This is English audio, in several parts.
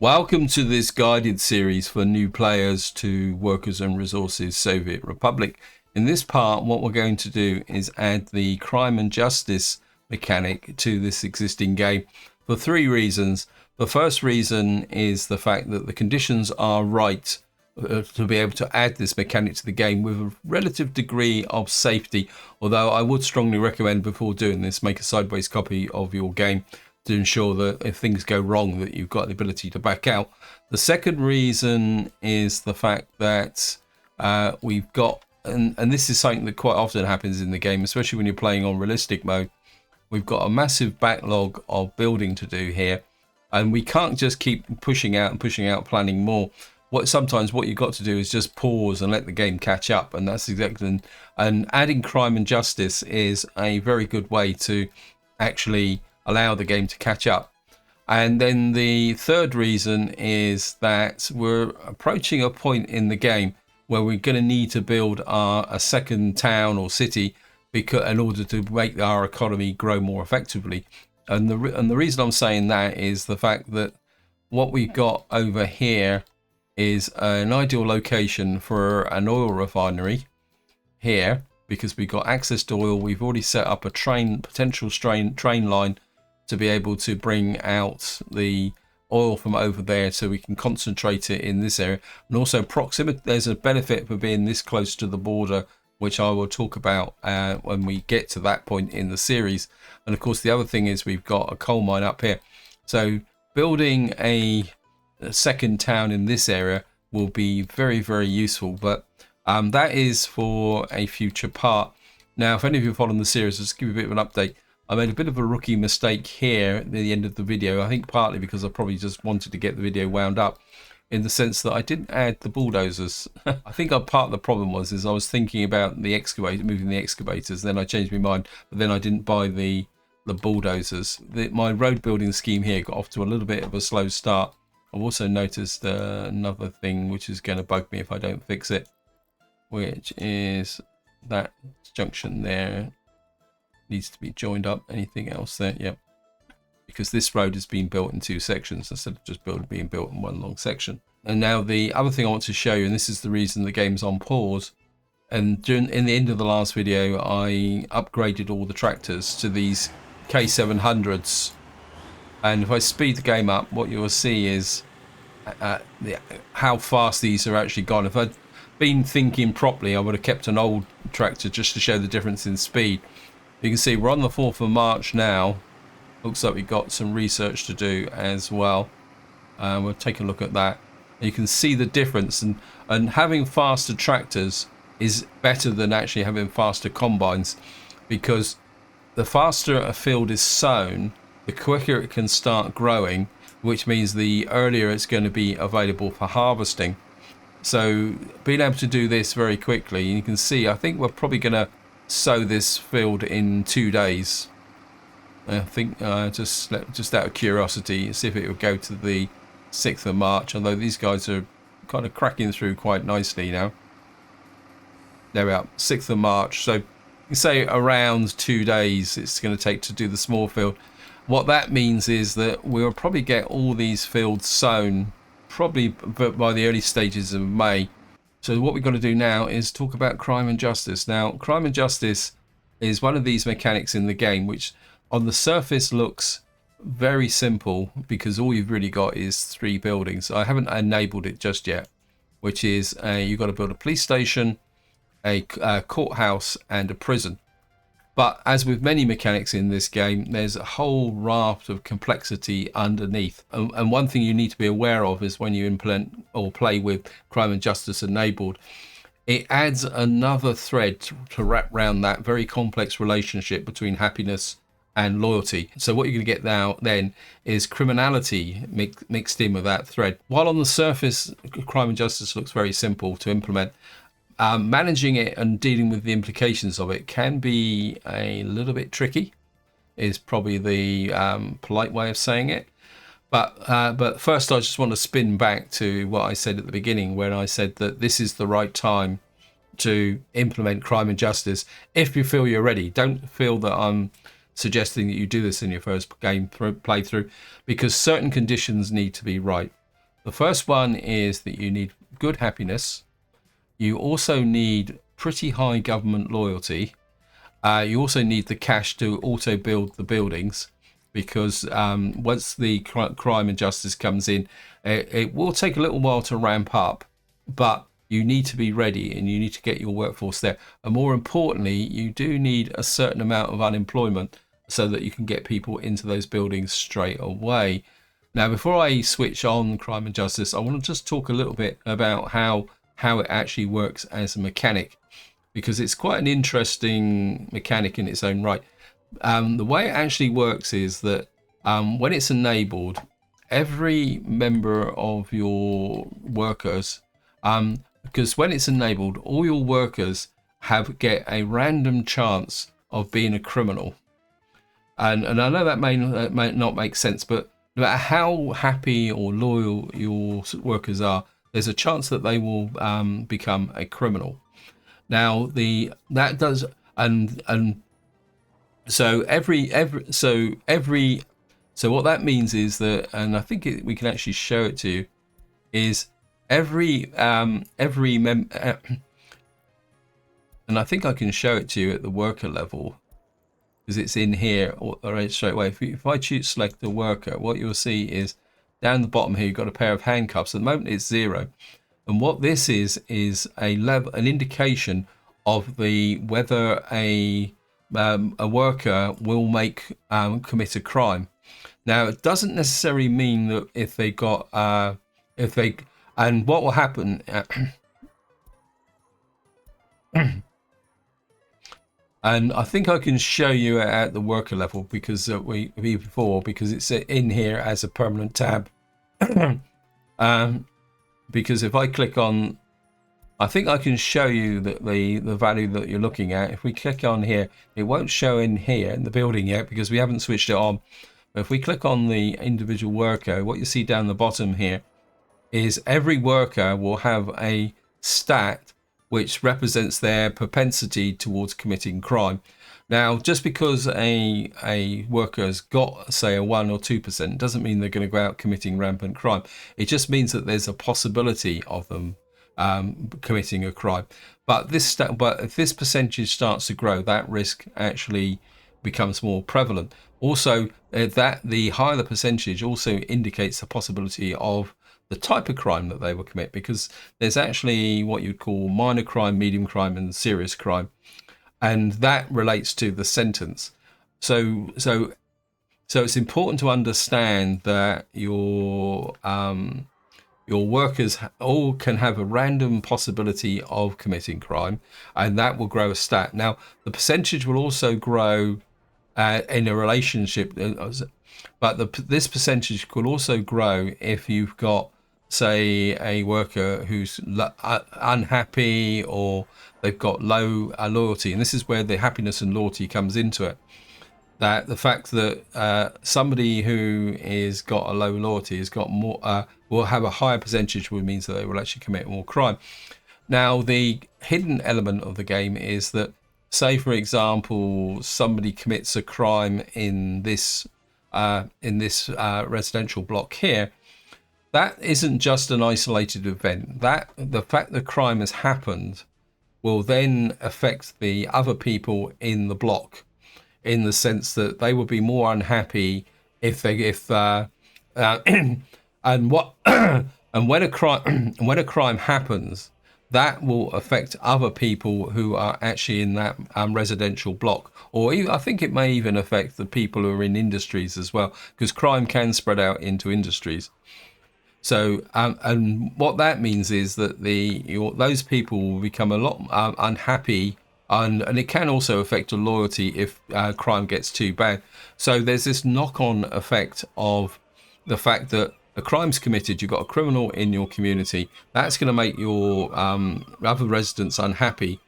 Welcome to this guided series for new players to Workers and Resources Soviet Republic. In this part, what we're going to do is add the crime and justice mechanic to this existing game for three reasons. The first reason is the fact that the conditions are right to be able to add this mechanic to the game with a relative degree of safety, although I would strongly recommend before doing this, make a sideways copy of your game to ensure that if things go wrong that you've got the ability to back out. The second reason is the fact that we've got, and this is something that quite often happens in the game, especially when you're playing on realistic mode, we've got a massive backlog of building to do here, and we can't just keep pushing out planning more. Sometimes what you've got to do is just pause and let the game catch up, and that's exactly, and adding crime and justice is a very good way to actually allow the game to catch up. And then the third reason is that we're approaching a point in the game where we're going to need to build a second town or city in order to make our economy grow more effectively. And the reason I'm saying that is the fact that what we've got over here is an ideal location for an oil refinery here, because we've got access to oil. We've already set up a potential train line to be able to bring out the oil from over there, so we can concentrate it in this area. And also proximity, there's a benefit for being this close to the border, which I will talk about when we get to that point in the series. And of course the other thing is we've got a coal mine up here, so building a second town in this area will be very, very useful, but that is for a future part. Now, if any of you follow the series, just give you a bit of an update. I made a bit of a rookie mistake here at the end of the video. I think partly because I probably just wanted to get the video wound up, in the sense that I didn't add the bulldozers. I think part of the problem was I was thinking about the excavator, moving the excavators, then I changed my mind, but then I didn't buy the bulldozers. My road building scheme here got off to a little bit of a slow start. I've also noticed another thing which is going to bug me if I don't fix it, which is that junction there needs to be joined up. Anything else there? Yep. Because this road is being built in two sections instead of just being built in one long section. And now the other thing I want to show you, and this is the reason the game's on pause, and in the end of the last video I upgraded all the tractors to these K700s, and if I speed the game up, what you will see is how fast these are actually gone. If I'd been thinking properly, I would have kept an old tractor just to show the difference in speed. You can see we're on the 4th of March now. Looks like we've got some research to do as well. We'll take a look at that. You can see the difference, and having faster tractors is better than actually having faster combines, because the faster a field is sown, the quicker it can start growing, which means the earlier it's going to be available for harvesting. So being able to do this very quickly, you can see I think we're probably going to sow this field in 2 days. I think just out of curiosity, see if it would go to the 6th of March, although these guys are kind of cracking through quite nicely now. There we are, 6th of March. So you say around 2 days it's going to take to do the small field. What that means is that we'll probably get all these fields sown probably by the early stages of May. So what we've got to do now is talk about crime and justice. Now, crime and justice is one of these mechanics in the game which on the surface looks very simple, because all you've really got is 3 buildings. I haven't enabled it just yet, which is you've got to build a police station, a courthouse and a prison. But as with many mechanics in this game, there's a whole raft of complexity underneath. And one thing you need to be aware of is when you implement or play with crime and justice enabled, it adds another thread to wrap around that very complex relationship between happiness and loyalty. So what you're going to get now then is criminality mixed in with that thread. While on the surface, crime and justice looks very simple to implement, managing it and dealing with the implications of it can be a little bit tricky, is probably the polite way of saying it. But first I just want to spin back to what I said at the beginning, when I said that this is the right time to implement crime and justice if you feel you're ready. Don't feel that I'm suggesting that you do this in your first game playthrough, because certain conditions need to be right. The first one is that you need good happiness. You also need pretty high government loyalty. You also need the cash to auto build the buildings, because once the crime and justice comes in, it will take a little while to ramp up, but you need to be ready and you need to get your workforce there. And more importantly, you do need a certain amount of unemployment so that you can get people into those buildings straight away. Now, before I switch on crime and justice, I want to just talk a little bit about how it actually works as a mechanic, because it's quite an interesting mechanic in its own right. The way it actually works is that when it's enabled, every member of your workers, because when it's enabled, all your workers get a random chance of being a criminal. And I know that may not make sense, but no matter how happy or loyal your workers are, there's a chance that they will become a criminal. Now so what that means is that, and I think we can actually show it to you, is and I think I can show it to you at the worker level, because it's in here already straight away. If I select the worker, what you'll see is down the bottom here, you've got a pair of handcuffs. At the moment it's 0. And what this is an indication of whether a worker will commit a crime. Now, it doesn't necessarily mean that and what will happen, and I think I can show you at the worker level, because because it's in here as a permanent tab. Because if I click on, I think I can show you that the value that you're looking at. If we click on here, it won't show in here in the building yet because we haven't switched it on. But if we click on the individual worker, what you see down the bottom here is every worker will have a stat which represents their propensity towards committing crime. Now, just because a worker's got, say, a 1 or 2% doesn't mean they're going to go out committing rampant crime. It just means that there's a possibility of them committing a crime. But if this percentage starts to grow, that risk actually becomes more prevalent. Also, that the higher the percentage also indicates the possibility of the type of crime that they will commit, because there's actually what you'd call minor crime, medium crime, and serious crime. And that relates to the sentence. So it's important to understand that your workers all can have a random possibility of committing crime, and that will grow a stat. Now, the percentage will also grow in a relationship, but this percentage could also grow if you've got, say, a worker who's unhappy, or they've got low loyalty. And this is where the happiness and loyalty comes into it. That the fact that somebody who is got a low loyalty has got more, will have a higher percentage, which means that they will actually commit more crime. Now, the hidden element of the game is that, say, for example, somebody commits a crime in this residential block here. That isn't just an isolated event. That the fact the crime has happened will then affect the other people in the block, in the sense that they will be more unhappy and when a crime happens, that will affect other people who are actually in that residential block, or even, I think it may even affect the people who are in industries as well, because crime can spread out into industries. So, and what that means is that those people will become a lot unhappy, and it can also affect a loyalty if crime gets too bad. So there's this knock-on effect of the fact that a crime's committed, you've got a criminal in your community, that's going to make your other residents unhappy.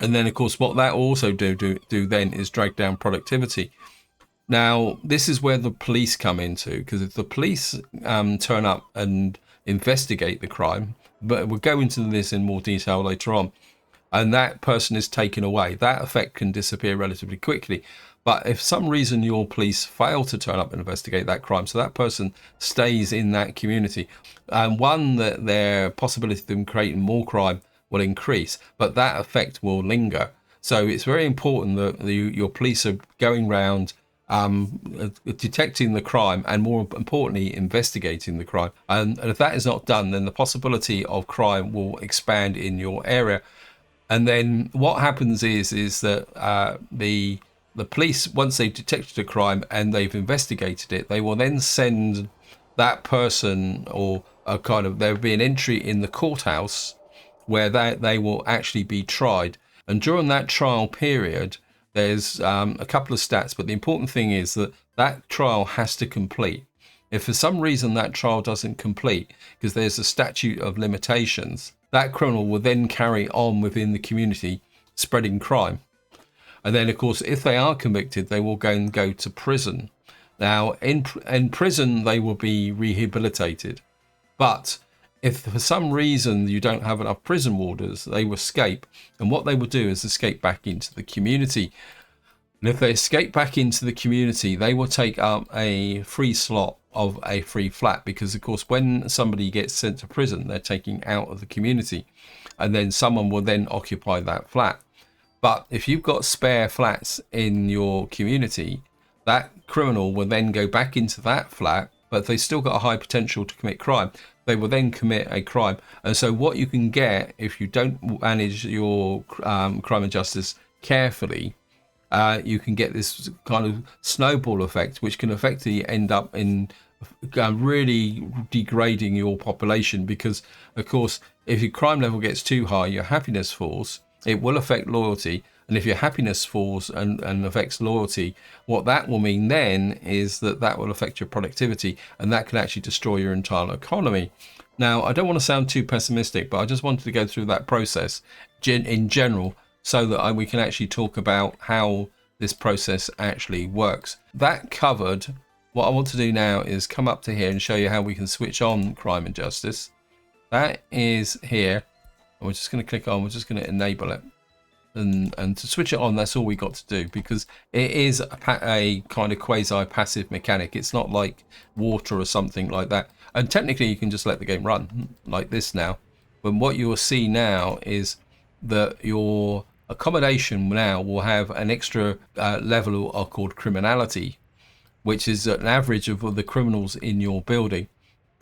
And then, of course, what that also do then is drag down productivity. Now, this is where the police come into, because if the police turn up and investigate the crime, but we'll go into this in more detail later on, and that person is taken away, that effect can disappear relatively quickly. But if for some reason your police fail to turn up and investigate that crime, so that person stays in that community, and one, that their possibility of them creating more crime will increase, but that effect will linger. So it's very important that your police are going around detecting the crime, and more importantly, investigating the crime. And if that is not done, then the possibility of crime will expand in your area. And then what happens is that the police, once they've detected a crime and they've investigated it, they will then send that person, or a kind of, there'll be an entry in the courthouse where they will actually be tried. And during that trial period, there's a couple of stats, but the important thing is that that trial has to complete. If for some reason that trial doesn't complete, because there's a statute of limitations, that criminal will then carry on within the community spreading crime. And then, of course, if they are convicted, they will go to prison. Now, in prison, they will be rehabilitated. But if for some reason you don't have enough prison warders, they will escape. And what they will do is escape back into the community. And if they escape back into the community, they will take up a free slot of a free flat, because, of course, when somebody gets sent to prison, they're taking out of the community, and then someone will then occupy that flat. But if you've got spare flats in your community, that criminal will then go back into that flat, but if they still got a high potential to commit crime, they will then commit a crime. And so what you can get if you don't manage your crime and justice carefully, you can get this kind of snowball effect, which can effectively end up in really degrading your population. Because, of course, if your crime level gets too high, your happiness falls. It will affect loyalty. And if your happiness falls and affects loyalty, what that will mean then is that will affect your productivity, and that can actually destroy your entire economy. Now, I don't want to sound too pessimistic, but I just wanted to go through that process in general, so that we can actually talk about how this process actually works. That covered, what I want to do now is come up to here and show you how we can switch on crime and justice. That is here. And we're just going to click on, we're just going to enable it. And to switch it on, that's all we got to do, because it is a kind of quasi-passive mechanic. It's not like water or something like that. And technically, you can just let the game run like this now. But what you will see now is that your accommodation now will have an extra level called criminality, which is an average of the criminals in your building.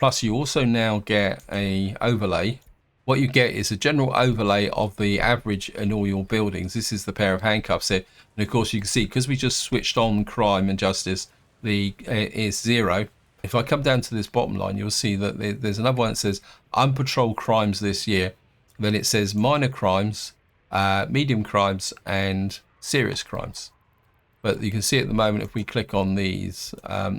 Plus, you also now get a overlay. What you get is a general overlay of the average in all your buildings. This is the pair of handcuffs here. And of course, you can see, because we just switched on crime and justice, is 0. If I come down to this bottom line, you'll see that there's another one that says unpatrolled crimes this year. Then it says minor crimes, medium crimes, and serious crimes. But you can see at the moment, if we click on these,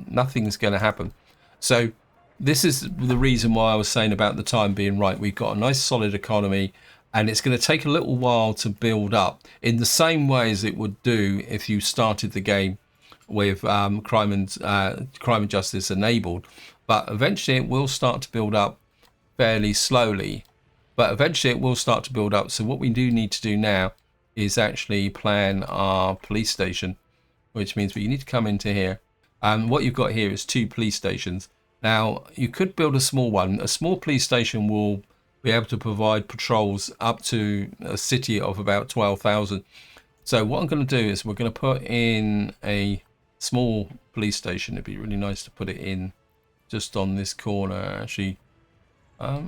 nothing's going to happen. So this is the reason why I was saying about the time being right. We've got a nice solid economy, and it's going to take a little while to build up, in the same way as it would do if you started the game with crime and justice enabled. But eventually it will start to build up fairly slowly. But eventually it will start to build up. So what we do need to do now is actually plan our police station, which means we need to come into here. And what you've got here is 2 police stations. Now, you could build a small one. A small police station will be able to provide patrols up to a city of about 12,000. So what I'm going to do is we're going to put in a small police station. It'd be really nice to put it in just on this corner, actually. I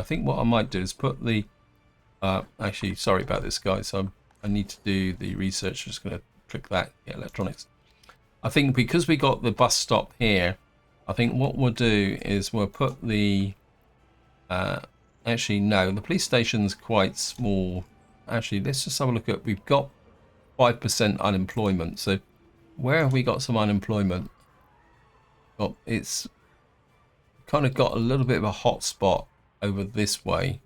think what I might do is put the... actually, sorry about this, guys. I need to do the research. I'm just going to click that, electronics. I think because we got the bus stop here, I think what we'll do is we'll put the... actually, no, the police station's quite small. Actually, let's just have a look at... We've got 5% unemployment. So where have we got some unemployment? Well, it's kind of got a little bit of a hot spot over this way.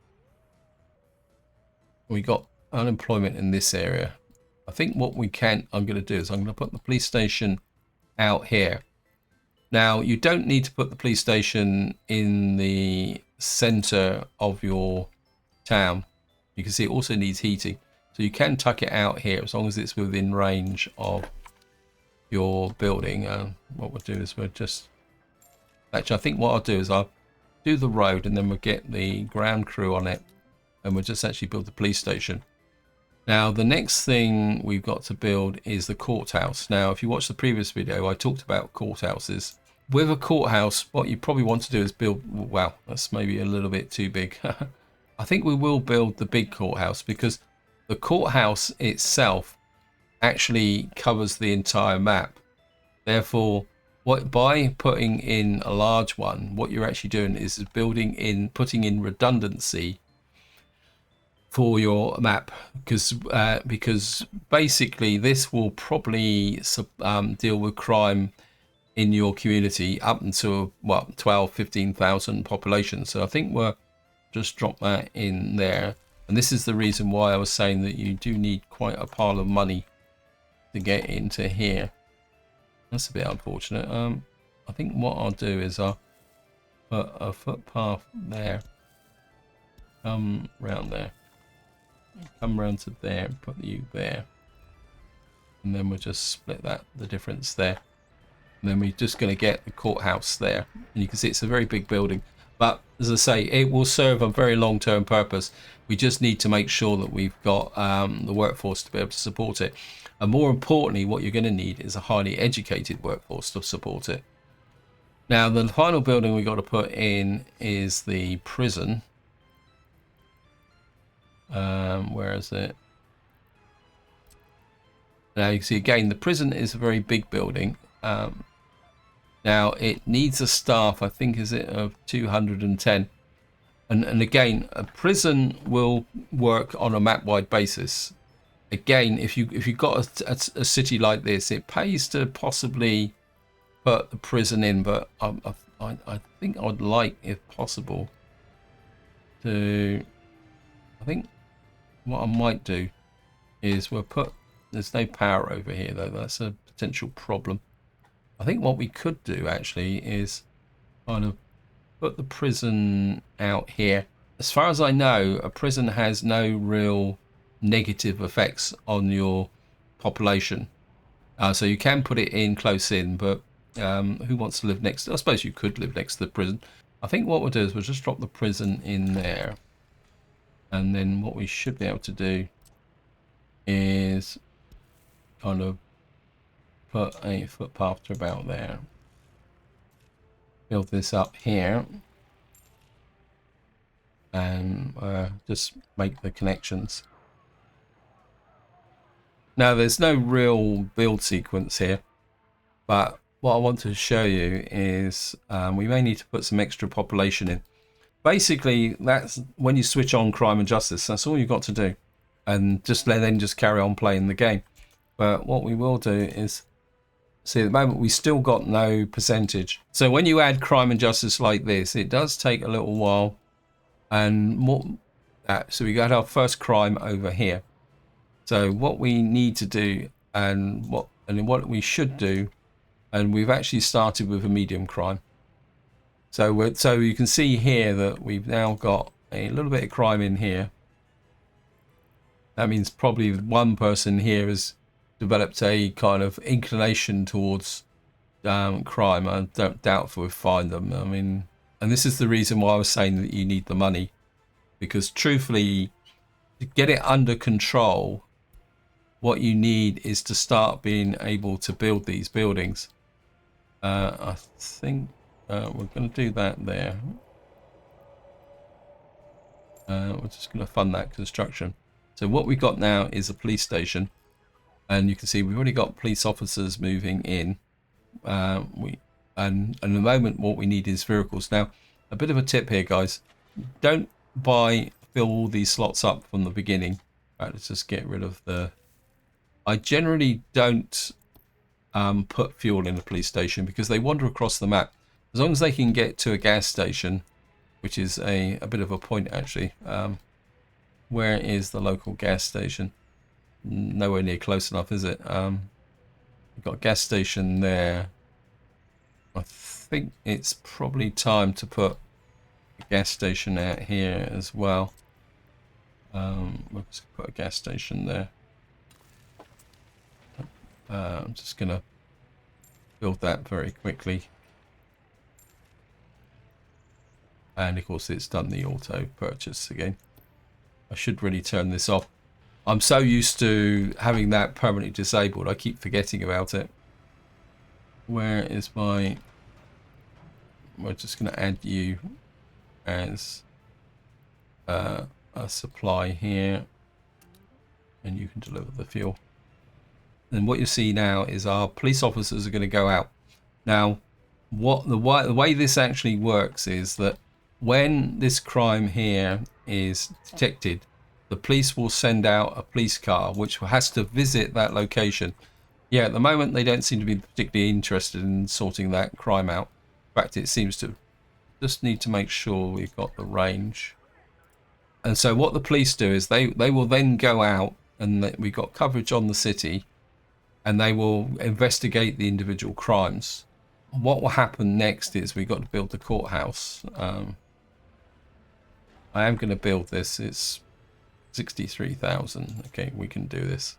We got unemployment in this area. I think what I'm going to do is I'm going to put the police station out here. Now, you don't need to put the police station in the center of your town. You can see it also needs heating. So you can tuck it out here as long as it's within range of your building. What we'll do is we'll just... Actually, I think what I'll do is I'll do the road and then we'll get the ground crew on it. And we'll just actually build the police station. Now, the next thing we've got to build is the courthouse. Now, if you watch the previous video, I talked about courthouses. With a courthouse, what you probably want to do is build... Wow, that's maybe a little bit too big. I think we will build the big courthouse because the courthouse itself actually covers the entire map. Therefore, by putting in a large one, what you're actually doing is putting in redundancy for your map, because basically this will probably deal with crime in your community up until what 12,000-15,000 population. So I think we'll just drop that in there, and this is the reason why I was saying that you do need quite a pile of money to get into here. That's a bit unfortunate. I think what I'll do is I'll put a footpath there, come round there, come round to there, put you there, and then we'll just split the difference there. And then we're just going to get the courthouse there, and you can see it's a very big building, but as I say, it will serve a very long-term purpose. We just need to make sure that we've got the workforce to be able to support it, and more importantly, what you're going to need is a highly educated workforce to support it. Now, the final building we got to put in is the prison. Where is it? Now you can see again the prison is a very big building. Now it needs a staff, I think, is it of 210, and again a prison will work on a map-wide basis. Again, if you've got a city like this, it pays to possibly put the prison in, but I think I'd like, if possible, to... I think what I might do is we'll put... There's no power over here though, that's a potential problem. I think what we could do actually is kind of put the prison out here. As far as I know, a prison has no real negative effects on your population. So you can put it in close in, but who wants to live next to... I suppose you could live next to the prison. I think what we'll do is we'll just drop the prison in there. And then what we should be able to do is kind of put a footpath to about there. Build this up here. And just make the connections. Now there's no real build sequence here, but what I want to show you is we may need to put some extra population in. Basically, that's when you switch on crime and justice, that's all you've got to do, and then just carry on playing the game. But what we will do is, see, at the moment we still got no percentage. So when you add crime and justice like this, it does take a little while. And more, so we got our first crime over here. So what we need to do, and what we should do, and we've actually started with a medium crime. So you can see here that we've now got a little bit of crime in here. That means probably one person here has developed a kind of inclination towards crime. I don't doubt if we'll find them. I mean, and this is the reason why I was saying that you need the money, because truthfully, to get it under control, what you need is to start being able to build these buildings. I think we're going to do that there. We're just going to fund that construction. So what we've got now is a police station, and you can see we've already got police officers moving in. And at the moment what we need is vehicles. Now, a bit of a tip here, guys: don't fill all these slots up from the beginning. Right, let's just get rid of the... I generally don't put fuel in a police station because they wander across the map. As long as they can get to a gas station, which is a bit of a point actually. Where is the local gas station? Nowhere near close enough, is it? We've got a gas station there. I think it's probably time to put a gas station out here as well. We'll just put a gas station there. I'm just going to build that very quickly. And of course it's done the auto purchase again. I should really turn this off. I'm so used to having that permanently disabled, I keep forgetting about it. Where is my... We're just going to add you as a supply here. And you can deliver the fuel. And what you see now is our police officers are going to go out. Now, the way this actually works is that when this crime here is detected, the police will send out a police car which has to visit that location. Yeah, at the moment they don't seem to be particularly interested in sorting that crime out. In fact, it seems to just need to make sure we've got the range. And so what the police do is they will then go out, and we've got coverage on the city, and they will investigate the individual crimes. What will happen next is we've got to build the courthouse. I am going to build this. It's 63,000. Okay, we can do this.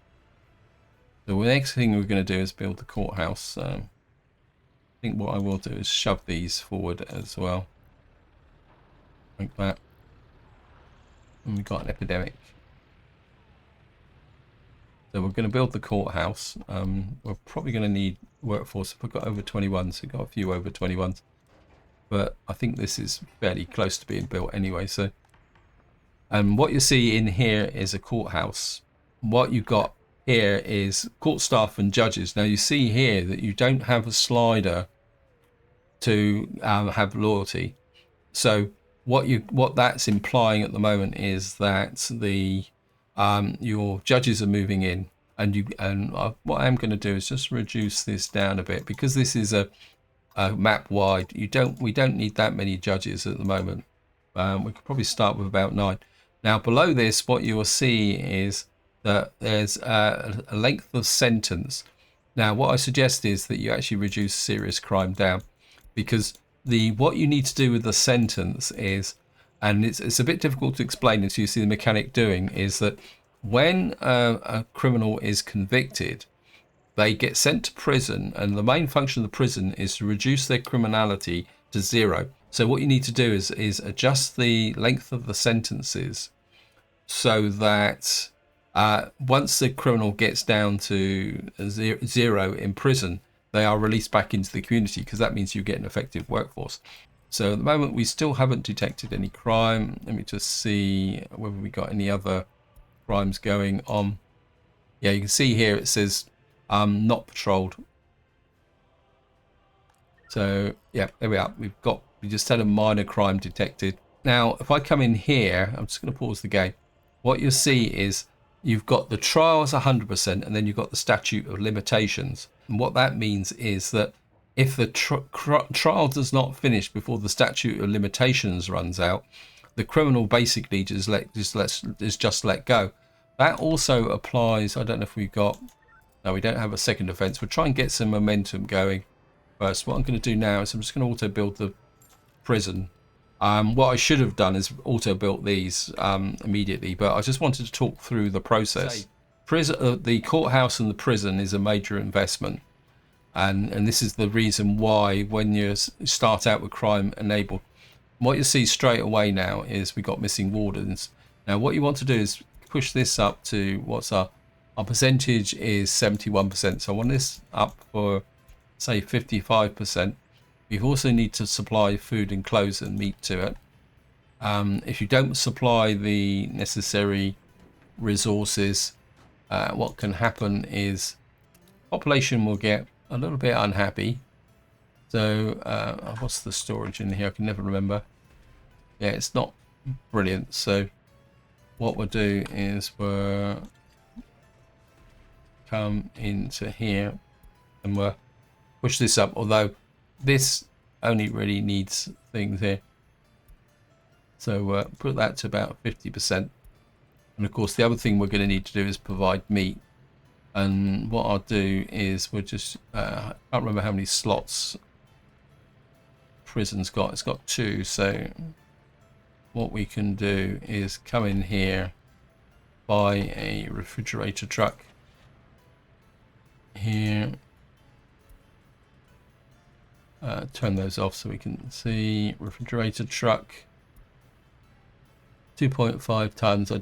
The next thing we're going to do is build the courthouse. I think what I will do is shove these forward as well. Like that. And we've got an epidemic. So we're going to build the courthouse. We're probably going to need workforce. If we've got over 21s, we've got a few over 21s. But I think this is fairly close to being built anyway. So, and what you see in here is a courthouse. What you've got here is court staff and judges. Now you see here that you don't have a slider to have loyalty. So what that's implying at the moment is that the your judges are moving in, and what I'm going to do is just reduce this down a bit, because this is a map wide. We don't need that many judges at the moment. We could probably start with about 9. Now below this, what you will see is that there's a length of sentence. Now what I suggest is that you actually reduce serious crime down, because what you need to do with the sentence is, and it's a bit difficult to explain until you see the mechanic doing, is that when a criminal is convicted, they get sent to prison, and the main function of the prison is to reduce their criminality to 0. So what you need to do is adjust the length of the sentences so that once the criminal gets down to 0 in prison, they are released back into the community, because that means you get an effective workforce. So at the moment we still haven't detected any crime. Let me just see whether we got any other crimes going on. Yeah, you can see here it says not patrolled. So yeah, there we are. We just had a minor crime detected. Now if I come in here, I'm just going to pause the game. What you'll see is you've got the trials 100%, and then you've got the statute of limitations. And what that means is that if the trial does not finish before the statute of limitations runs out, the criminal basically just let go. That also applies. I don't know if we've got. No, we don't have a second offence. We'll try and get some momentum going first. What I'm going to do now is I'm just going to auto build the prison. What I should have done is auto built these immediately, but I just wanted to talk through the process. The courthouse and the prison is a major investment, and this is the reason why when you start out with crime enabled, what you see straight away now is we got missing wardens. Now what you want to do is push this up to what's our percentage is 71%. So I want this up for say 55%. You also need to supply food and clothes and meat to it. If you don't supply the necessary resources, what can happen is population will get a little bit unhappy. So what's the storage in here? I can never remember. Yeah, it's not brilliant. So what we'll do is we'll come into here and we'll push this up, although this only really needs things here. So put that to about 50%. And of course the other thing we're going to need to do is provide meat. And what I'll do is we'll just I can't remember how many slots prison's got. It's got 2. So what we can do is come in here by a refrigerator truck here. Turn those off so we can see. Refrigerator truck, 2.5 tons.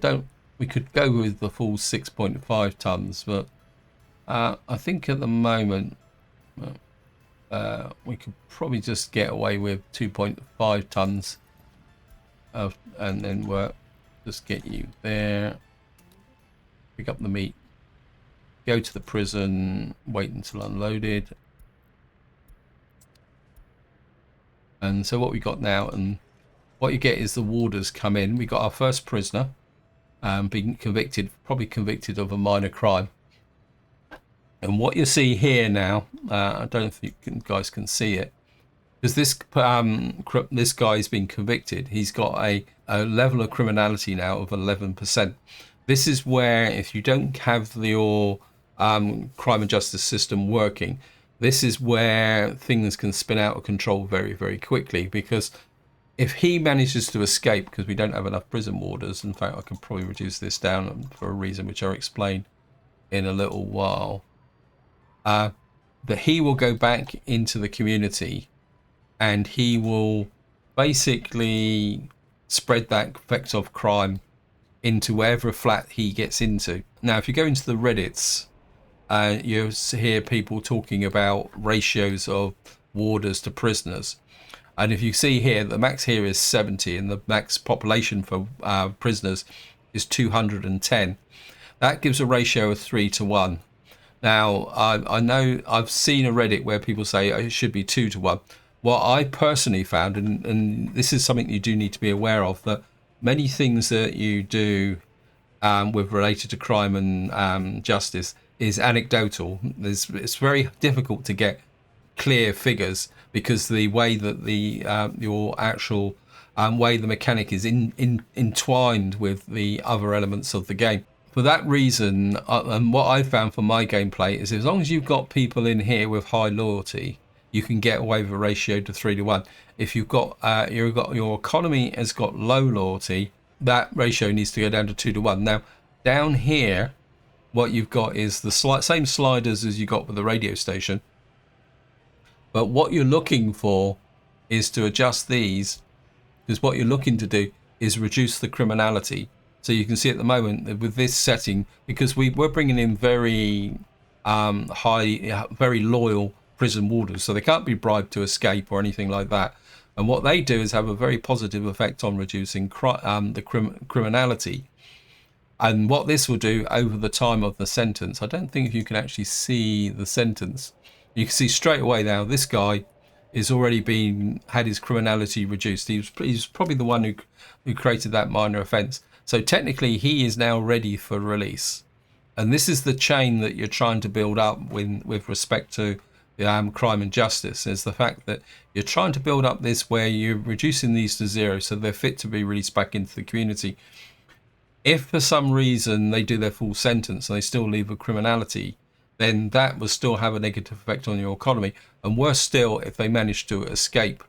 We could go with the full 6.5 tons, but I think at the moment we could probably just get away with 2.5 tons and then we'll just get you there, pick up the meat, go to the prison, wait until unloaded. And so what we got now, and what you get is the warders come in. We got our first prisoner being convicted, probably convicted of a minor crime. And what you see here now, I don't know if you guys can see it, because this guy's been convicted. He's got a level of criminality now of 11%. This is where, if you don't have your crime and justice system working, this is where things can spin out of control very, very quickly. Because if he manages to escape, because we don't have enough prison warders, in fact, I can probably reduce this down for a reason which I'll explain in a little while, that he will go back into the community and he will basically spread that effect of crime into wherever flat he gets into. Now, if you go into the Reddits, you hear people talking about ratios of warders to prisoners. And if you see here, the max here is 70 and the max population for prisoners is 210. That gives a ratio of 3 to 1. Now, I know I've seen a Reddit where people say it should be 2 to 1. What I personally found, and this is something you do need to be aware of, that many things that you do with related to crime and justice is anecdotal. It's very difficult to get clear figures because the way that your actual way the mechanic is entwined with the other elements of the game. For that reason, and what I found for my gameplay is as long as you've got people in here with high loyalty, you can get away with a ratio to 3 to 1. If you've got your economy has got low loyalty, that ratio needs to go down to 2 to 1. Now, down here, what you've got is the same sliders as you got with the radio station. But what you're looking for is to adjust these, because what you're looking to do is reduce the criminality. So you can see at the moment with this setting, because we're bringing in very high, very loyal prison warders, so they can't be bribed to escape or anything like that. And what they do is have a very positive effect on reducing criminality. And what this will do over the time of the sentence, I don't think if you can actually see the sentence, you can see straight away now this guy is already had his criminality reduced. He's probably the one who created that minor offence. So technically he is now ready for release. And this is the chain that you're trying to build up with respect to crime and justice, is the fact that you're trying to build up this where you're reducing these to 0 so they're fit to be released back into the community. If for some reason they do their full sentence and they still leave a criminality, then that will still have a negative effect on your economy. And worse still, if they manage to escape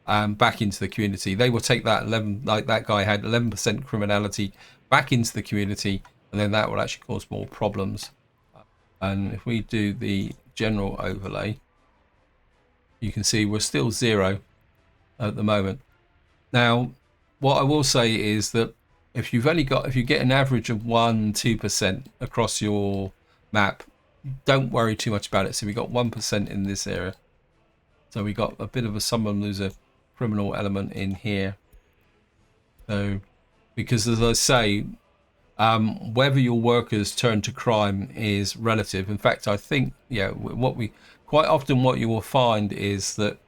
back into the community, they will take that 11, like that guy had 11% criminality, back into the community, and then that will actually cause more problems. And if we do the general overlay, you can see we're still 0 at the moment. Now, what I will say is that if you get an average of 1-2% across your map, don't worry too much about it. So we got 1% in this area. So we got a bit of someone who's a criminal element in here. So, because as I say, whether your workers turn to crime is relative. In fact, I think, quite often what you will find is that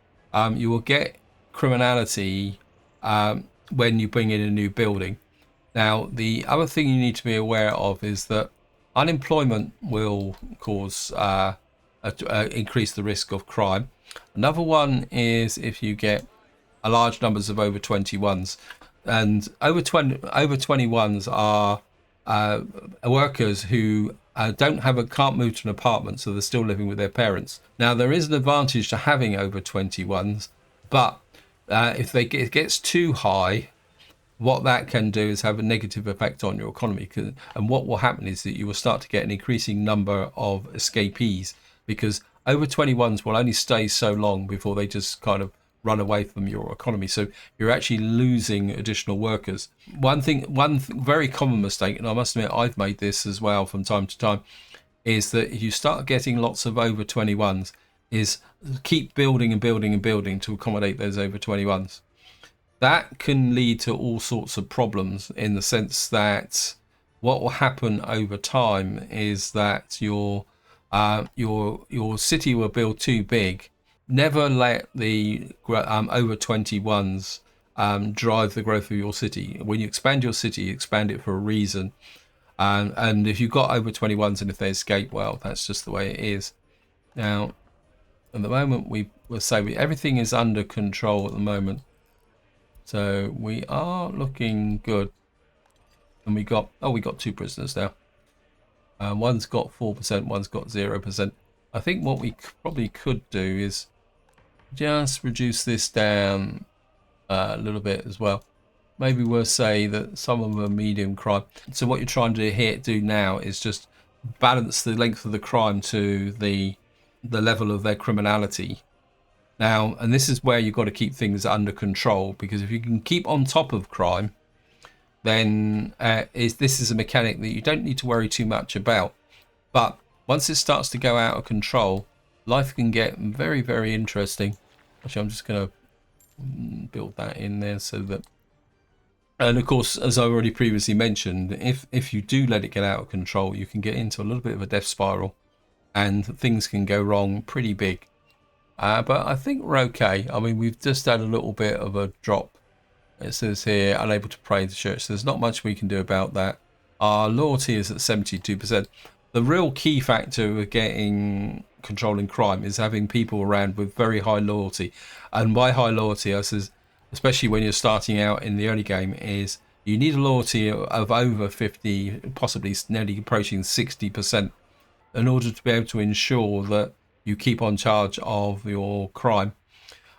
you will get criminality when you bring in a new building. Now, the other thing you need to be aware of is that unemployment will cause increase the risk of crime. Another one is if you get a large numbers of over 21s, and over 21s are workers who can't move to an apartment, so they're still living with their parents. Now, there is an advantage to having over 21s, but if it gets too high, what that can do is have a negative effect on your economy. And what will happen is that you will start to get an increasing number of escapees, because over 21s will only stay so long before they just kind of run away from your economy. So you're actually losing additional workers. One very common mistake, and I must admit I've made this as well from time to time, is that if you start getting lots of over 21s, is keep building and building and building to accommodate those over 21s. That can lead to all sorts of problems, in the sense that what will happen over time is that your city will build too big. Never let the over 21s drive the growth of your city. When you expand your city, you expand it for a reason. And if you've got over 21s and if they escape, well, that's just the way it is. Now, at the moment, we will say everything is under control at the moment. So we are looking good. And we got 2 prisoners now. One's got 4%, one's got 0%. I think what we probably could do is just reduce this down a little bit as well. Maybe we'll say that some of them are medium crime. So what you're trying to do now is just balance the length of the crime to the level of their criminality. Now, and this is where you've got to keep things under control, because if you can keep on top of crime, then this is a mechanic that you don't need to worry too much about. But once it starts to go out of control, life can get very, very interesting. Actually, I'm just going to build that in there so that... And of course, as I already previously mentioned, if you do let it get out of control, you can get into a little bit of a death spiral, and things can go wrong pretty big. But I think we're okay. I mean, we've just had a little bit of a drop. It says here, unable to pray the church. There's not much we can do about that. Our loyalty is at 72%. The real key factor of controlling crime is having people around with very high loyalty. And by high loyalty, I says, especially when you're starting out in the early game, is you need a loyalty of over 50, possibly nearly approaching 60%, in order to be able to ensure that you keep on charge of your crime.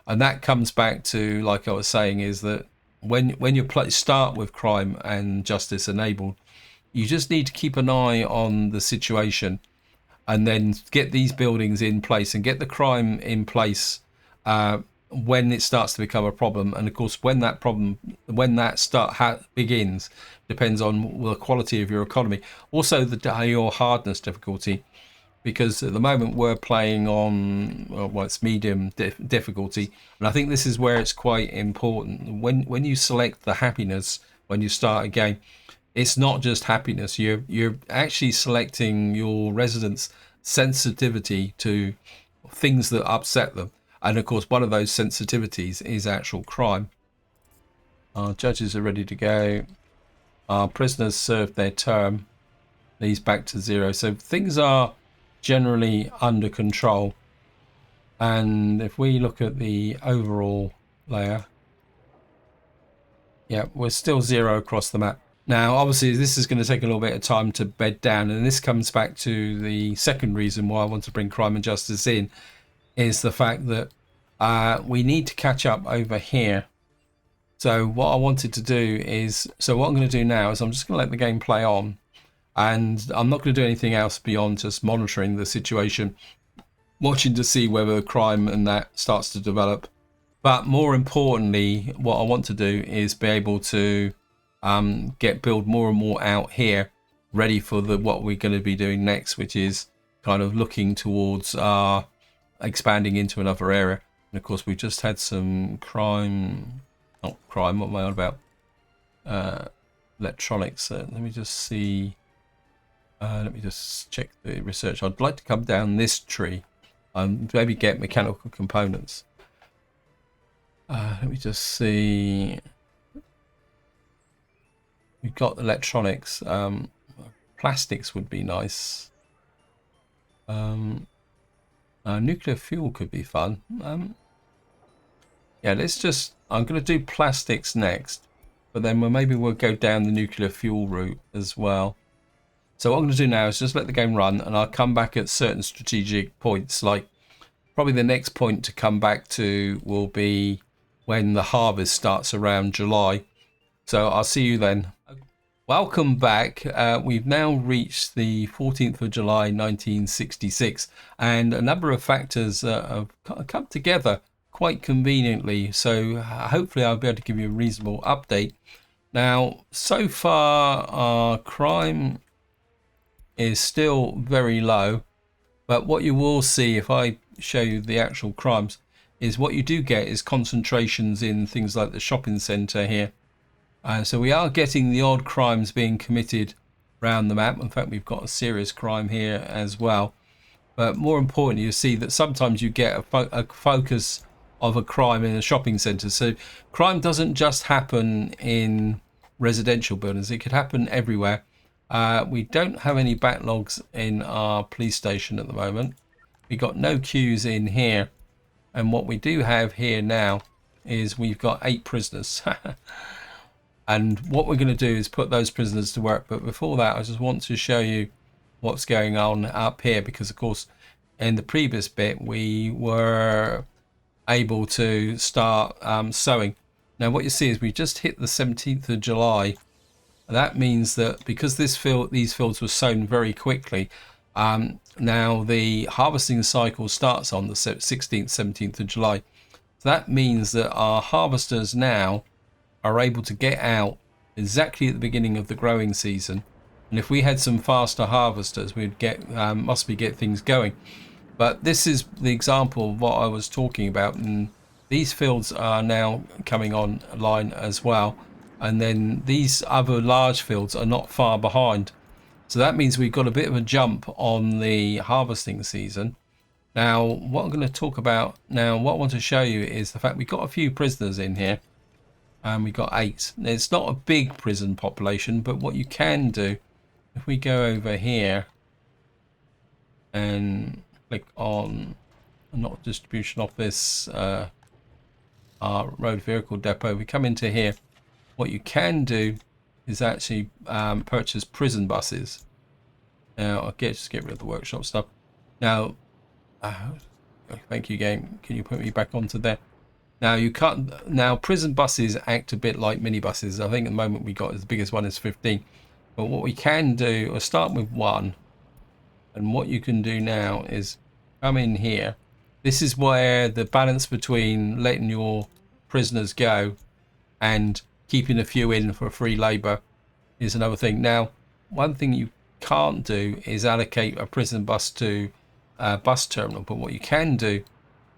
And that comes back to, like I was saying, is that when you start with crime and justice enabled, you just need to keep an eye on the situation, and then get these buildings in place and get the crime in place when it starts to become a problem. And of course, when that begins, depends on the quality of your economy, also your hardness difficulty. Because at the moment we're playing on, well, it's medium difficulty, and I think this is where it's quite important. When you select the happiness when you start a game, it's not just happiness. You're actually selecting your residents' sensitivity to things that upset them, and of course, one of those sensitivities is actual crime. Our judges are ready to go. Our prisoners served their term. These back to 0. So things are generally under control. And if we look at the overall layer, yeah, we're still 0 across the map. Now, obviously, this is going to take a little bit of time to bed down, and this comes back to the second reason why I want to bring crime and justice in, is the fact that we need to catch up over here. So what I wanted to do is, what I'm going to do now is I'm just going to let the game play on. And I'm not going to do anything else beyond just monitoring the situation, watching to see whether crime and that starts to develop. But more importantly, what I want to do is be able to build more and more out here, ready for what we're going to be doing next, which is kind of looking towards expanding into another area. And of course, we've just had some crime. Not crime. What am I on about? Electronics. Let me just see. Let me just check the research. I'd like to come down this tree and maybe get mechanical components. Let me just see. We've got electronics. Plastics would be nice. Nuclear fuel could be fun. Yeah, I'm going to do plastics next, but then maybe we'll go down the nuclear fuel route as well. So what I'm going to do now is just let the game run, and I'll come back at certain strategic points. Like probably the next point to come back to will be when the harvest starts around July. So I'll see you then. Welcome back. We've now reached the 14th of July 1966, and a number of factors have come together quite conveniently. So hopefully I'll be able to give you a reasonable update. Now, so far, our crime is still very low, but what you will see if I show you the actual crimes is what you do get is concentrations in things like the shopping centre here. So we are getting the odd crimes being committed around the map. In fact, we've got a serious crime here as well. But more importantly, you see that sometimes you get a focus of a crime in a shopping centre. So crime doesn't just happen in residential buildings. It could happen everywhere. We don't have any backlogs in our police station at the moment. We got no queues in here. And what we do have here now is we've got 8 prisoners. And what we're going to do is put those prisoners to work. But before that, I just want to show you what's going on up here, because of course in the previous bit we were able to start sowing. Now what you see is we just hit the 17th of July. That means that because these fields were sown very quickly, now the harvesting cycle starts on the 16th, 17th of July. So that means that our harvesters now are able to get out exactly at the beginning of the growing season. And if we had some faster harvesters, we'd get get things going. But this is the example of what I was talking about, and these fields are now coming online as well. And then these other large fields are not far behind. So that means we've got a bit of a jump on the harvesting season. Now, what I'm going to talk about now, what I want to show you is the fact we've got a few prisoners in here. And we got 8. It's not a big prison population, but what you can do, if we go over here and click on not distribution office, our road vehicle depot, we come into here. What you can do is actually purchase prison buses. Now I'll just get rid of the workshop stuff. Now, thank you, game. Can you put me back onto there? Now you can't. Now prison buses act a bit like minibuses. I think at the moment we got as big as one is 15. But what we can do, we'll start with 1. And what you can do now is come in here. This is where the balance between letting your prisoners go and keeping a few in for free labour is another thing. Now, one thing you can't do is allocate a prison bus to a bus terminal. But what you can do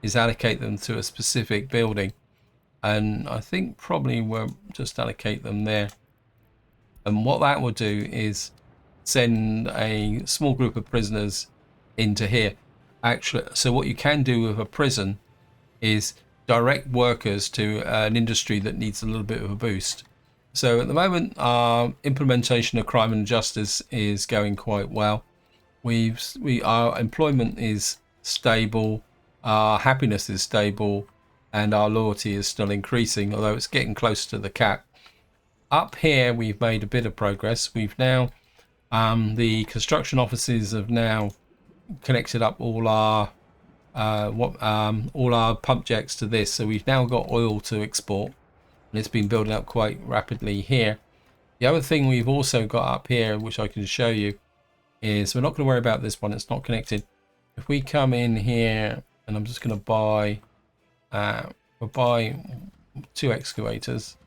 is allocate them to a specific building, and I think probably we'll just allocate them there. And what that will do is send a small group of prisoners into here. Actually, so what you can do with a prison is direct workers to an industry that needs a little bit of a boost. So at the moment, our implementation of crime and justice is going quite well. Our employment is stable. Our happiness is stable, and our loyalty is still increasing, although it's getting close to the cap. Up here, we've made a bit of progress. We've now, the construction offices have now connected up all our pump jacks to this, so we've now got oil to export, and it's been building up quite rapidly here. The other thing we've also got up here, which I can show you, is we're not going to worry about this one. It's not connected. If we come in here, and I'm just going to buy, we'll buy 2 excavators.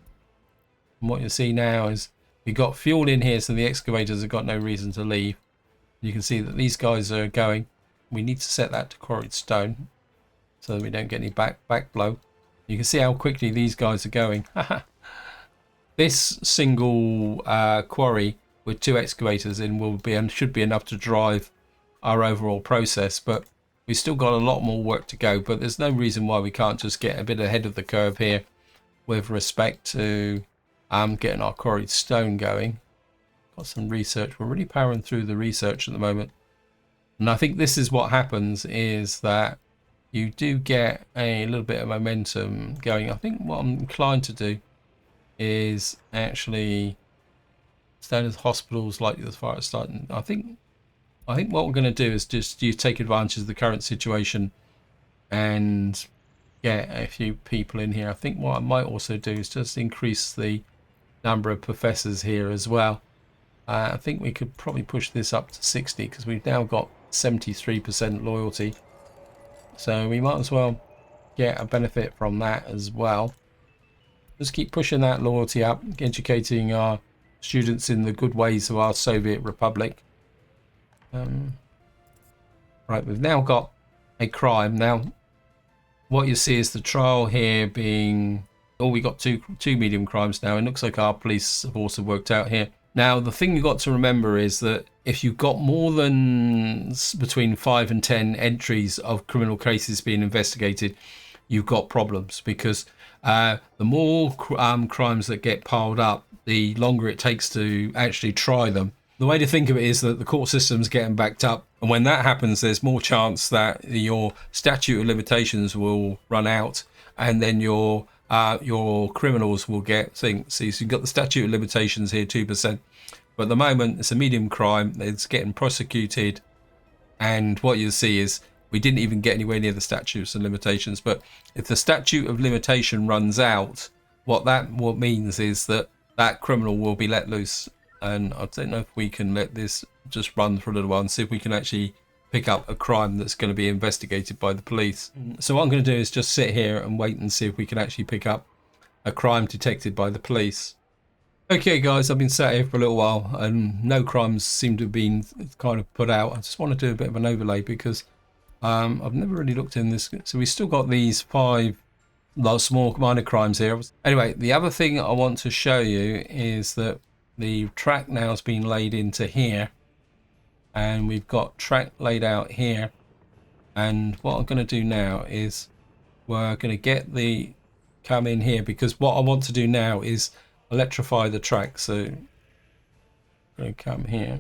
And what you'll see now is we've got fuel in here, so the excavators have got no reason to leave. You can see that these guys are going. We need to set that to quarried stone so that we don't get any back blow. You can see how quickly these guys are going. This single quarry with 2 excavators in will be and should be enough to drive our overall process, but we've still got a lot more work to go. But there's no reason why we can't just get a bit ahead of the curve here with respect to getting our quarried stone going. Got some research. We're really powering through the research at the moment, and I think this is what happens, is that you do get a little bit of momentum going. I think what I'm inclined to do is actually stay as hospitals like as far as starting. I think what we're going to do is just take advantage of the current situation and get a few people in here. I think what I might also do is just increase the number of professors here as well. I think we could probably push this up to 60 because we've now got 73% loyalty. So we might as well get a benefit from that as well. Just keep pushing that loyalty up, educating our students in the good ways of our Soviet Republic. Right, we've now got a crime. Now, what you see is the trial here being... Oh, we got two medium crimes now. It looks like our police have also worked out here. Now, the thing you've got to remember is that if you've got more than between 5 and 10 entries of criminal cases being investigated, you've got problems, because the more crimes that get piled up, the longer it takes to actually try them. The way to think of it is that the court system's getting backed up, and when that happens, there's more chance that your statute of limitations will run out, and then your criminals will get things. So you've got the statute of limitations here, 2%. But at the moment, it's a medium crime. It's getting prosecuted. And what you'll see is we didn't even get anywhere near the statutes of limitations. But if the statute of limitation runs out, what means is that that criminal will be let loose. And I don't know if we can let this just run for a little while and see if we can actually pick up a crime that's going to be investigated by the police. So what I'm going to do is just sit here and wait and see if we can actually pick up a crime detected by the police. Okay guys, I've been sat here for a little while and no crimes seem to have been kind of put out. I just want to do a bit of an overlay because I've never really looked in this. So we've still got these 5 small minor crimes here. Anyway, the other thing I want to show you is that the track now has been laid into here. And we've got track laid out here. And what I'm going to do now is we're going to come in here, because what I want to do now is electrify the track. So I'm going to come here.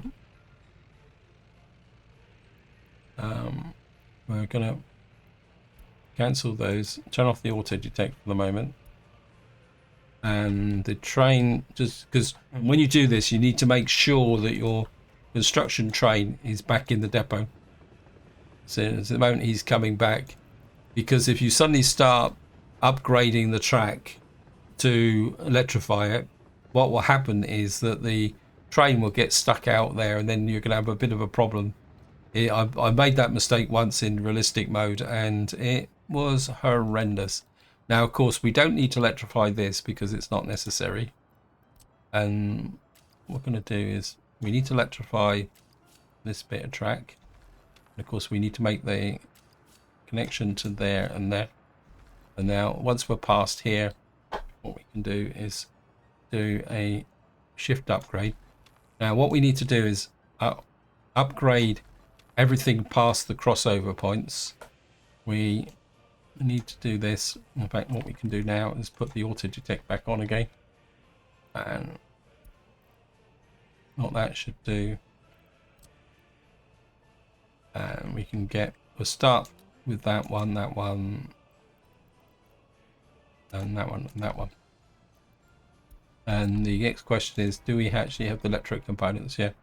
We're going to cancel those, turn off the auto detect for the moment. And the train, just because when you do this, you need to make sure that your construction train is back in the depot. So at the moment he's coming back, because if you suddenly start upgrading the track to electrify it, what will happen is that the train will get stuck out there, and then you're going to have a bit of a problem. I made that mistake once in realistic mode and it was horrendous. Now of course we don't need to electrify this because it's not necessary, and what we're going to do is we need to electrify this bit of track. And of course we need to make the connection to there and there. And now once we're past here, what we can do is do a shift upgrade. Now what we need to do is upgrade everything past the crossover points. We need to do this. In fact, what we can do now is put the auto detect back on again, and what that should do, and we can we'll start with that one, and that one, and that one. And the next question is, do we actually have the electric components here?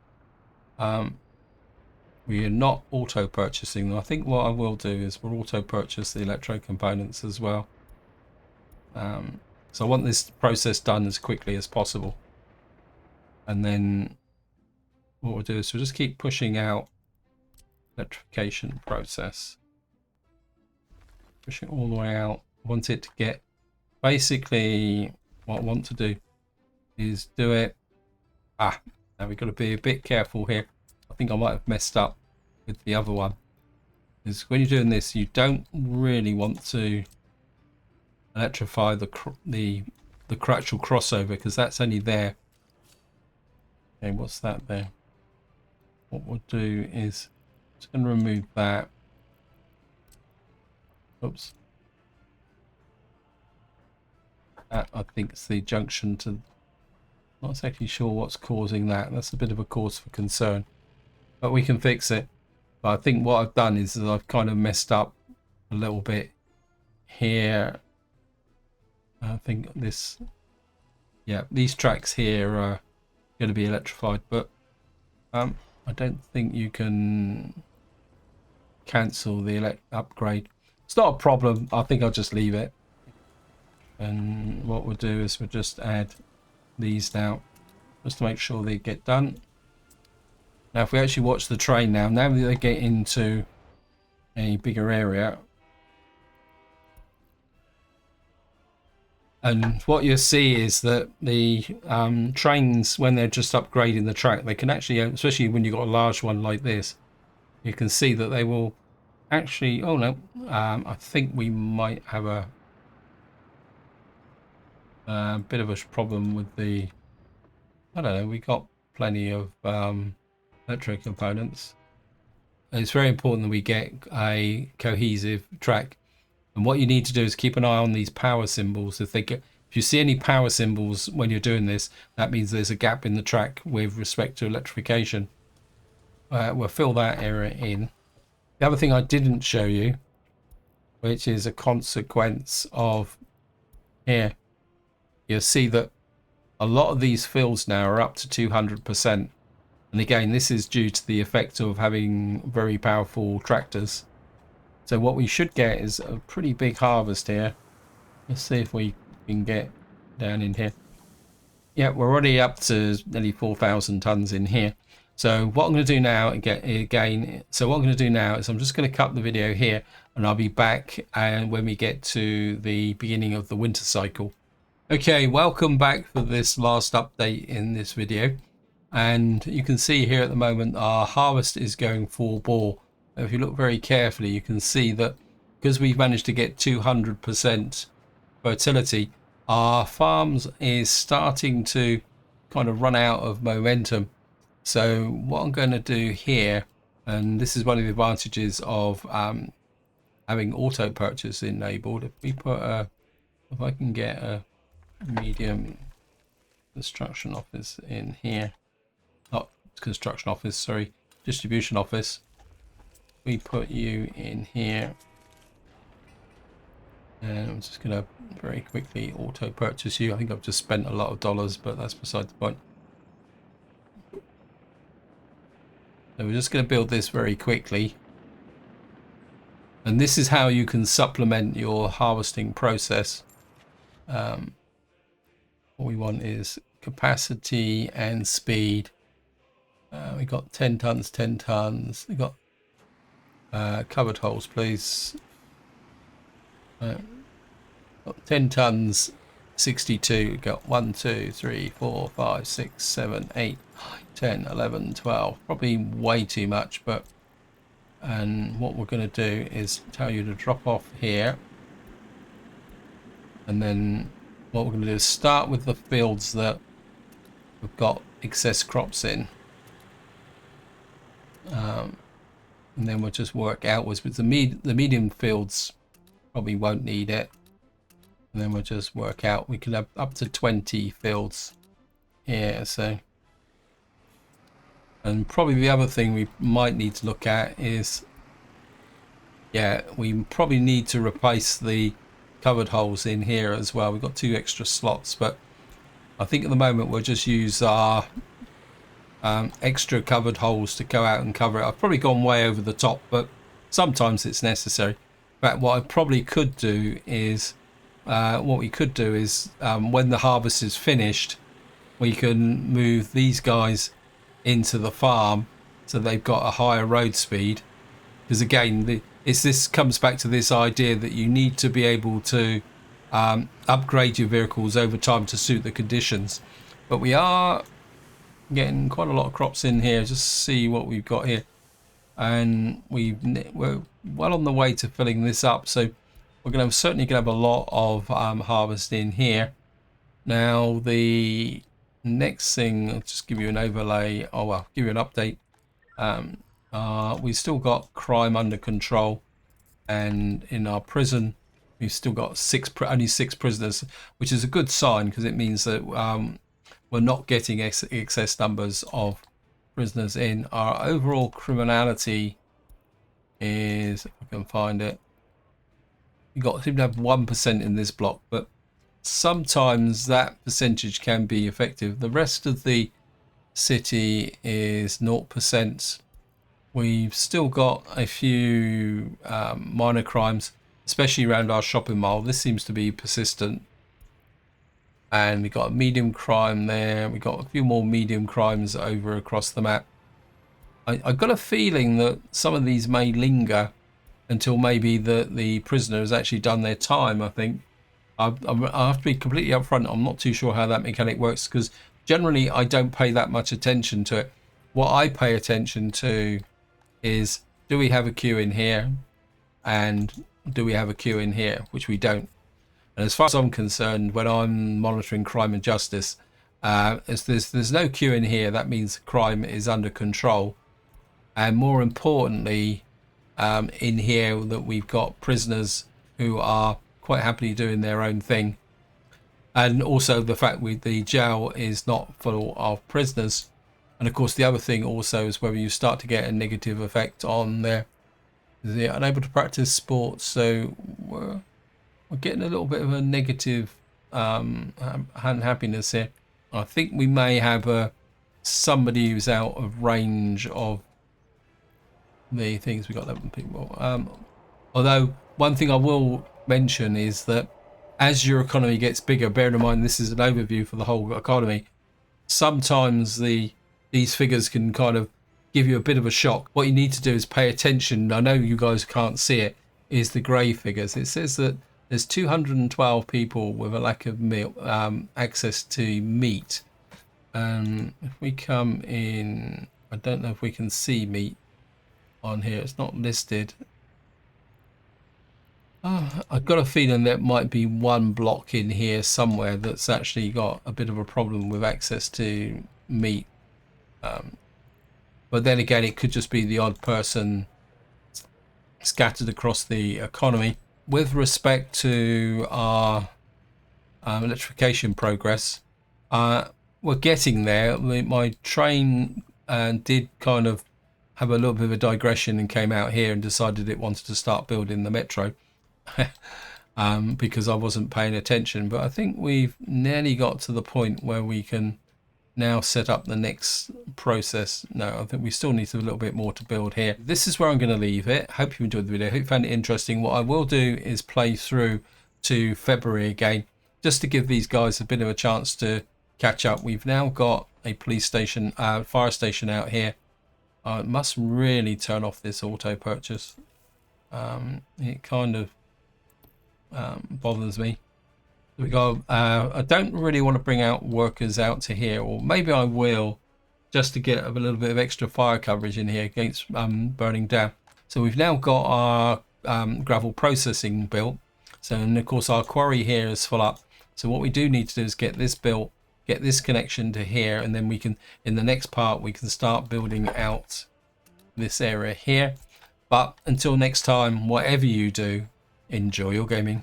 We are not auto purchasing them. I think what I will do is we'll auto purchase the electro components as well. So I want this process done as quickly as possible. And then what we'll do is we'll just keep pushing out electrification process. Push it all the way out. I want it to get, basically what I want to do is do it. Now we've got to be a bit careful here. I think I might have messed up with the other one. Is when you're doing this, you don't really want to electrify the actual crossover, because that's only there. Okay, what's that there? What we'll do is just going to remove that. Oops. That I think is the junction to. Not exactly sure what's causing that. That's a bit of a cause for concern, but we can fix it. But I think what I've done is that I've kind of messed up a little bit here. I think this, yeah, these tracks here are going to be electrified, but I don't think you can cancel the upgrade. It's not a problem. I think I'll just leave it. And what we'll do is we'll just add these now, just to make sure they get done. Now, if we actually watch the train now that they get into a bigger area, and what you'll see is that the trains, when they're just upgrading the track, they can actually, especially when you've got a large one like this, you can see that they will actually, oh no, I think we might have a bit of a problem with the, I don't know, we got plenty of electric components. It's very important that we get a cohesive track. And what you need to do is keep an eye on these power symbols. If you see any power symbols when you're doing this, that means there's a gap in the track with respect to electrification. We'll fill that area in. The other thing I didn't show you, which is a consequence of here, you'll see that a lot of these fields now are up to 200%. And again, this is due to the effect of having very powerful tractors. So what we should get is a pretty big harvest here. Let's see if we can get down in here. Yeah, we're already up to nearly 4,000 tons in here. So what I'm going to do now, is I'm just going to cut the video here, and I'll be back when we get to the beginning of the winter cycle. Okay, welcome back for this last update in this video. And you can see here at the moment our harvest is going full bore. If you look very carefully, you can see that because we've managed to get 200% fertility, our farms is starting to kind of run out of momentum. So what I'm going to do here, and this is one of the advantages of having auto purchase enabled. If we put if I can get a medium construction office in here, not construction office, sorry, distribution office. We put you in here, and I'm just going to very quickly auto purchase you. I think I've just spent a lot of dollars, but that's beside the point. So we're just going to build this very quickly, and this is how you can supplement your harvesting process. What we want is capacity and speed. We got 10 tons, 10 tons. We got covered holes, please. Got 10 tons, 62. We got 1, 2, 3, 4, 5, 6, 7, 8, 10, 11, 12. Probably way too much, but and what we're going to do is tell you to drop off here, and then what we're going to do is start with the fields that we've got excess crops in. And then we'll just work outwards with the medium fields. Probably won't need it, and then we'll just work out. We can have up to 20 fields here. So, and probably the other thing we might need to look at is, yeah, we probably need to replace the covered holes in here as well. We've got 2 extra slots, but I think at the moment we'll just use our extra covered holes to go out and cover it. I've probably gone way over the top, but sometimes it's necessary. But what I probably could do is, when the harvest is finished, we can move these guys into the farm so they've got a higher road speed. Because again, this comes back to this idea that you need to be able to upgrade your vehicles over time to suit the conditions. But we are getting quite a lot of crops in here. Just see what we've got here, and we're well on the way to filling this up. So we're certainly gonna have a lot of harvest in here. Now the next thing, I'll just give you an overlay. Oh well, give you an update. We've still got crime under control, and in our prison we've still got only 6 prisoners, which is a good sign because it means that we're not getting excess numbers of prisoners in. Our overall criminality is, if I can find it, you seem to have 1% in this block, but sometimes that percentage can be effective. The rest of the city is 0%. We've still got a few minor crimes, especially around our shopping mall. This seems to be persistent. and we got a medium crime there. We got a few more medium crimes over across the map. I got a feeling that some of these may linger until maybe the prisoner has actually done their time. I think I have to be completely upfront. I'm not too sure how that mechanic works, because generally I don't pay that much attention to it. What I pay attention to is, do we have a queue in here, and do we have a queue in here, which we don't. And as far as I'm concerned, when I'm monitoring crime and justice, if there's no queue in here, that means crime is under control. And more importantly, in here, that we've got prisoners who are quite happily doing their own thing. And also the fact the jail is not full of prisoners. And of course the other thing also is whether you start to get a negative effect on they're unable to practice sports. So we're getting a little bit of a negative unhappiness here. I think we may have somebody who's out of range of the things. We got 11 people. Although one thing I will mention is that as your economy gets bigger, bear in mind this is an overview for the whole economy, sometimes these figures can kind of give you a bit of a shock. What you need to do is pay attention. I know you guys can't see it, is the grey figures. It says that there's 212 people with a lack of access to meat. If we come in, I don't know if we can see meat on here. It's not listed. I've got a feeling there might be one block in here somewhere that's actually got a bit of a problem with access to meat. But then again, it could just be the odd person scattered across the economy. With respect to our electrification progress, we're getting there. My train did kind of have a little bit of a digression and came out here and decided it wanted to start building the metro. Because I wasn't paying attention. But I think we've nearly got to the point where we can now set up the next process. No, I think we still need a little bit more to build here. This is where I'm going to leave it. Hope you enjoyed the video. Hope you found it interesting. What I will do is play through to February again, just to give these guys a bit of a chance to catch up. We've now got a police station, fire station out here. I must really turn off this auto purchase. It kind of bothers me. We go. I don't really want to bring out workers out to here, or maybe I will, just to get a little bit of extra fire coverage in here against burning down. So we've now got our gravel processing built. So, and of course our quarry here is full up. So what we do need to do is get this built, get this connection to here, and then we can, in the next part, we can start building out this area here. But until next time, whatever you do, enjoy your gaming.